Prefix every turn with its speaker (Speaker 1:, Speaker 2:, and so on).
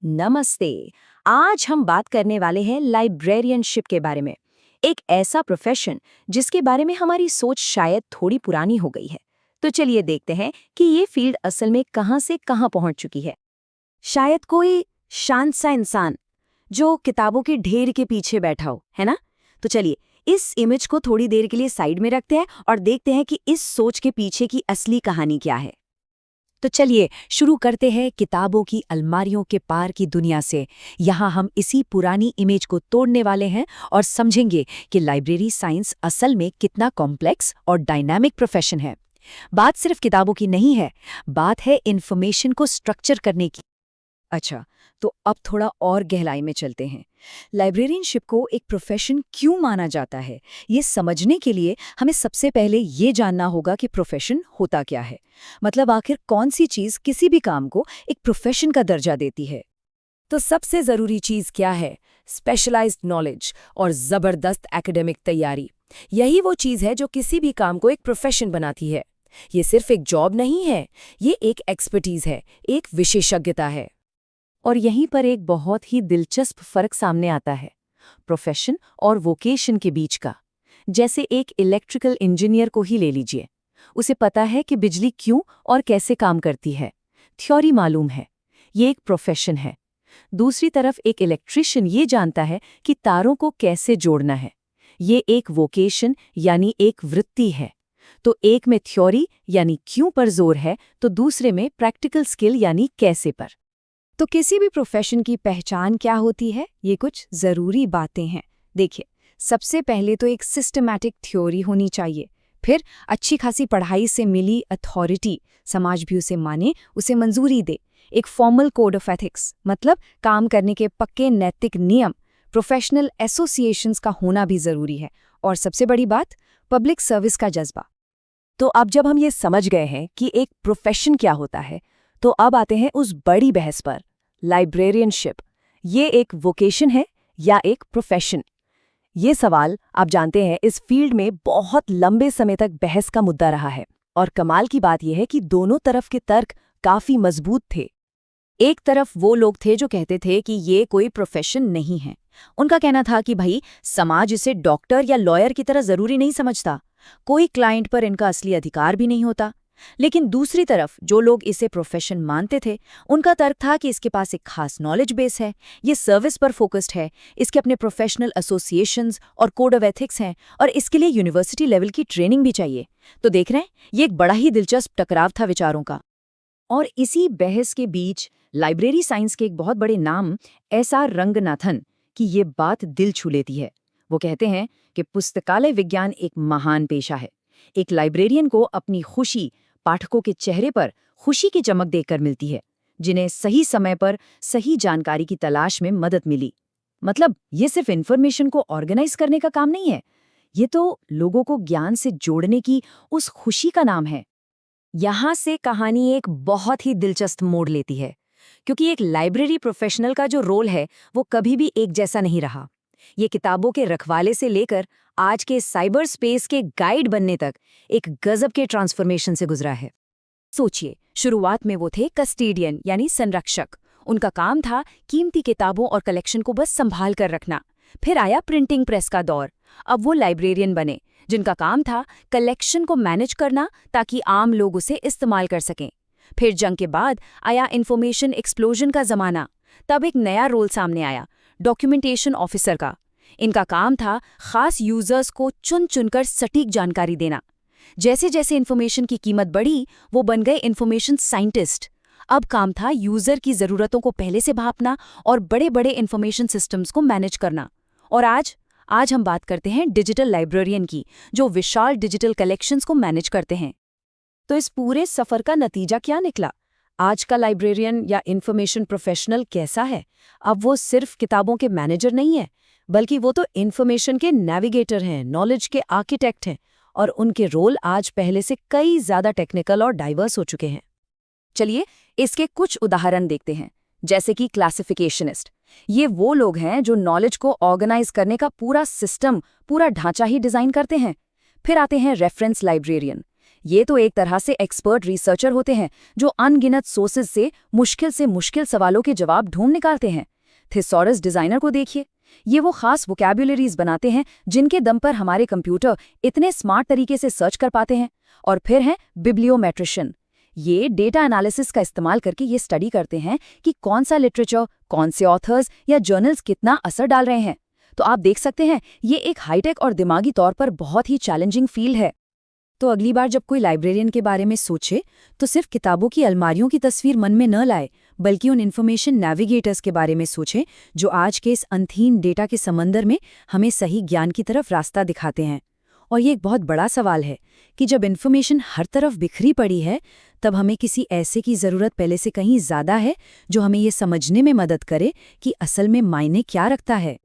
Speaker 1: नमस्ते। आज हम बात करने वाले हैं लाइब्रेरियनशिप के बारे में। एक ऐसा प्रोफेशन जिसके बारे में हमारी सोच शायद थोड़ी पुरानी हो गई है। तो चलिए देखते हैं कि ये फील्ड असल में कहां से कहां पहुंच चुकी है। शायद कोई शांत सा इंसान जो किताबों के ढेर के पीछे बैठा हो, है ना? तो चलिए इस इमेज को थोड़ी देर के लिए साइड में रखते हैं और देखते हैं कि इस सोच के पीछे की असली कहानी क्या है। तो चलिए शुरू करते हैं किताबों की अलमारियों के पार की दुनिया से। यहाँ हम इसी पुरानी इमेज को तोड़ने वाले हैं और समझेंगे कि लाइब्रेरी साइंस असल में कितना कॉम्प्लेक्स और डायनामिक प्रोफेशन है। बात सिर्फ किताबों की नहीं है, बात है इन्फॉर्मेशन को स्ट्रक्चर करने की। अच्छा, तो अब थोड़ा और गहराई में चलते हैं। लाइब्रेरियनशिप को एक प्रोफेशन क्यों माना जाता है, ये समझने के लिए हमें सबसे पहले ये जानना होगा कि प्रोफेशन होता क्या है। मतलब आखिर कौन सी चीज़ किसी भी काम को एक प्रोफेशन का दर्जा देती है। तो सबसे ज़रूरी चीज़ क्या है? स्पेशलाइज्ड नॉलेज और ज़बरदस्त एकेडमिक तैयारी। यही वो चीज़ है जो किसी भी काम को एक प्रोफेशन बनाती है। ये सिर्फ एक जॉब नहीं है, ये एक एक्सपर्टीज़ है, एक विशेषज्ञता है। और यहीं पर एक बहुत ही दिलचस्प फर्क सामने आता है, प्रोफेशन और वोकेशन के बीच का। जैसे एक इलेक्ट्रिकल इंजीनियर को ही ले लीजिए, उसे पता है कि बिजली क्यों और कैसे काम करती है, थ्योरी मालूम है, ये एक प्रोफेशन है। दूसरी तरफ एक इलेक्ट्रिशियन ये जानता है कि तारों को कैसे जोड़ना है, ये एक वोकेशन यानी एक वृत्ति है। तो एक में थ्योरी यानी क्यों पर जोर है, तो दूसरे में प्रैक्टिकल स्किल यानी कैसे पर। तो किसी भी प्रोफेशन की पहचान क्या होती है, ये कुछ ज़रूरी बातें हैं। देखिए, सबसे पहले तो एक सिस्टमैटिक थ्योरी होनी चाहिए, फिर अच्छी खासी पढ़ाई से मिली अथॉरिटी, समाज भी उसे माने, उसे मंजूरी दे। एक फॉर्मल कोड ऑफ एथिक्स, मतलब काम करने के पक्के नैतिक नियम, प्रोफेशनल एसोसिएशंस का होना भी ज़रूरी है। और सबसे बड़ी बात, पब्लिक सर्विस का जज्बा। तो अब जब हम ये समझ गए हैं कि एक प्रोफेशन क्या होता है, तो अब आते हैं उस बड़ी बहस पर, लाइब्रेरियनशिप। ये एक वोकेशन है या एक प्रोफेशन? ये सवाल आप जानते हैं इस फील्ड में बहुत लंबे समय तक बहस का मुद्दा रहा है। और कमाल की बात यह है कि दोनों तरफ के तर्क काफी मजबूत थे। एक तरफ वो लोग थे जो कहते थे कि ये कोई प्रोफेशन नहीं है। उनका कहना था कि भाई, समाज इसे डॉक्टर या लॉयर की तरह जरूरी नहीं समझता, कोई क्लाइंट पर इनका असली अधिकार भी नहीं होता। लेकिन दूसरी तरफ जो लोग इसे प्रोफेशन मानते थे, उनका तर्क था कि इसके पास एक खास नॉलेज बेस है, ये सर्विस पर फोकस्ड है, इसके अपने प्रोफेशनल एसोसिएशंस और कोड ऑफ एथिक्स हैं, और इसके लिए यूनिवर्सिटी लेवल की ट्रेनिंग भी चाहिए। तो देख रहे हैं, ये एक बड़ा ही दिलचस्प टकराव था विचारों का। और इसी बहस के बीच लाइब्रेरी साइंस के एक बहुत बड़े नाम एस.आर. रंगनाथन की ये बात दिल छू लेती है। वो कहते हैं कि पुस्तकालय विज्ञान एक महान पेशा है। एक लाइब्रेरियन को अपनी खुशी पाठकों के चेहरे पर खुशी की चमक देखकर मिलती है, जिन्हें सही समय पर सही जानकारी की तलाश में मदद मिली। मतलब ये सिर्फ इन्फॉर्मेशन को ऑर्गेनाइज करने का काम नहीं है, ये तो लोगों को ज्ञान से जोड़ने की उस खुशी का नाम है। यहाँ से कहानी एक बहुत ही दिलचस्प मोड़ लेती है, क्योंकि एक लाइब्रेरी प्रोफेशनल का जो रोल है वो कभी भी एक जैसा नहीं रहा। ये किताबों के रखवाले से लेकर आज के साइबर स्पेस के गाइड बनने तक एक गजब के ट्रांसफॉर्मेशन से गुजरा है। सोचिए, शुरुआत में वो थे कस्टेडियन यानी संरक्षक। उनका काम था कीमती किताबों और कलेक्शन को बस संभाल कर रखना। फिर आया प्रिंटिंग प्रेस का दौर। अब वो लाइब्रेरियन बने, जिनका काम था कलेक्शन को मैनेज करना ताकि आम लोग उसे इस्तेमाल कर सकें। फिर जंग के बाद आया इंफॉर्मेशन एक्सप्लोजन का जमाना। तब एक नया रोल सामने आया, डॉक्यूमेंटेशन ऑफिसर का। इनका काम था खास यूजर्स को चुन चुनकर सटीक जानकारी देना। जैसे जैसे इन्फॉर्मेशन की कीमत बढ़ी, वो बन गए इन्फॉर्मेशन साइंटिस्ट। अब काम था यूजर की जरूरतों को पहले से भांपना और बड़े बड़े इन्फॉर्मेशन सिस्टम्स को मैनेज करना। और आज हम बात करते हैं डिजिटल लाइब्रेरियन की, जो विशाल डिजिटल कलेक्शंस को मैनेज करते हैं। तो इस पूरे सफर का नतीजा क्या निकला? आज का लाइब्रेरियन या इन्फॉर्मेशन प्रोफेशनल कैसा है? अब वो सिर्फ किताबों के मैनेजर नहीं है, बल्कि वो तो इन्फॉर्मेशन के नेविगेटर हैं, नॉलेज के आर्किटेक्ट हैं, और उनके रोल आज पहले से कई ज़्यादा टेक्निकल और डाइवर्स हो चुके हैं। चलिए इसके कुछ उदाहरण देखते हैं। जैसे कि क्लासिफिकेशनिस्ट, ये वो लोग हैं जो नॉलेज को ऑर्गेनाइज करने का पूरा सिस्टम, पूरा ढांचा ही डिज़ाइन करते हैं। फिर आते हैं रेफरेंस लाइब्रेरियन,
Speaker 2: ये तो एक तरह से एक्सपर्ट रिसर्चर होते हैं जो अनगिनत सोर्सेज से मुश्किल सवालों के जवाब ढूंढ निकालते हैं। थिसॉरस डिजाइनर को देखिए, ये वो खास वोकैब्युलरीज बनाते हैं जिनके दम पर हमारे कंप्यूटर इतने स्मार्ट तरीके से सर्च कर पाते हैं। और फिर हैं बिब्लियोमेट्रिशियन। ये डेटा एनालिसिस का इस्तेमाल करके ये स्टडी करते हैं कि कौन सा लिटरेचर, कौन से ऑथर्स या जर्नल्स कितना असर डाल रहे हैं। तो आप देख सकते हैं, ये एक हाईटेक और दिमागी तौर पर बहुत ही चैलेंजिंग फील्ड है।
Speaker 1: तो अगली बार जब कोई लाइब्रेरियन के बारे में सोचे तो सिर्फ किताबों की अलमारियों की तस्वीर मन में न लाए, बल्कि उन इन्फॉर्मेशन नेविगेटर्स के बारे में सोचे जो आज के इस अनथीन डेटा के समंदर में हमें सही ज्ञान की तरफ रास्ता दिखाते हैं। और ये एक बहुत बड़ा सवाल है कि जब इन्फॉर्मेशन हर तरफ बिखरी पड़ी है, तब हमें किसी ऐसे की ज़रूरत पहले से कहीं ज़्यादा है जो हमें ये समझने में मदद करे कि असल में मायने क्या रखता है।